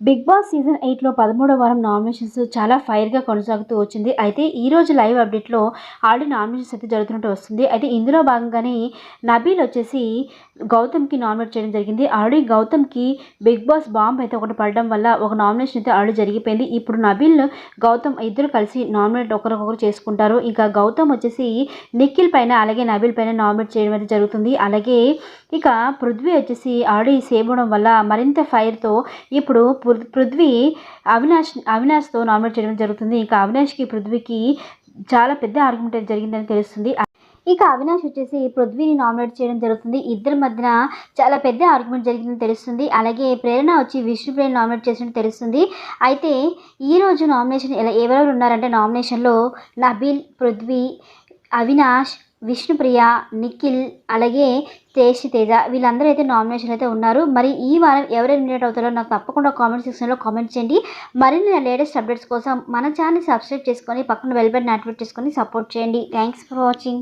Big boss season 8లో 13వ వారం nominations చాలా ఫైర్గా కొనసాగుతూ వచ్చింది. అయితే ఈరోజు లైవ్ అప్డేట్లో ఆల్రెడీ నామినేషన్స్ అయితే జరుగుతున్నట్టు వస్తుంది. అయితే ఇందులో భాగంగానే నబీల్ వచ్చేసి గౌతమ్కి నామినేట్ చేయడం జరిగింది. ఆల్రెడీ గౌతమ్కి బిగ్ బాస్ బాంబ్ అయితే ఒకటి పడడం వల్ల ఒక నామినేషన్ అయితే ఆల్రెడీ జరిగిపోయింది. ఇప్పుడు నబీల్ గౌతమ్ ఇద్దరు కలిసి నామినేట్ ఒకరికొకరు చేసుకుంటారు. ఇంకా గౌతమ్ వచ్చేసి నిఖిల్ పైన అలాగే నబీల్ పైన నామినేట్ చేయడం అయితే జరుగుతుంది. అలాగే ఇక పృథ్వీ వచ్చేసి ఆల్రెడీ సేవ్ అవడం వల్ల మరింత ఫైర్తో ఇప్పుడు పృథ్వీ అవినాష్తో నామినేట్ చేయడం జరుగుతుంది. ఇంకా అవినాష్కి పృథ్వీకి చాలా పెద్ద ఆర్గ్యుమెంట్ జరిగిందని తెలుస్తుంది. ఇక అవినాష్ వచ్చేసి పృథ్వీని నామినేట్ చేయడం జరుగుతుంది. ఇద్దరి మధ్యన చాలా పెద్ద ఆర్గ్యుమెంట్ జరిగిందని తెలుస్తుంది. అలాగే ప్రేరణ వచ్చి విష్ణుప్రియని నామినేట్ చేసినట్టు తెలుస్తుంది. అయితే ఈరోజు నామినేషన్ ఎవరెవరు ఉన్నారంటే నామినేషన్లో నబీల్, పృథ్వీ, అవినాష్, విష్ణుప్రియ, నిఖిల్ అలాగే తేజ వీళ్ళందరూ అయితే నామినేషన్ అయితే ఉన్నారు. మరి ఈ వారం ఎవరు ఎలిమినేట్ అవుతారో నాకు తప్పకుండా కామెంట్ సెక్షన్లో కామెంట్ చేయండి. మరిన్ని లేటెస్ట్ అప్డేట్స్ కోసం మన ఛానల్ సబ్స్క్రైబ్ చేసుకొని పక్కన బెల్ బటన్ యాక్టివేట్ చేసుకొని సపోర్ట్ చేయండి. Thanks for watching.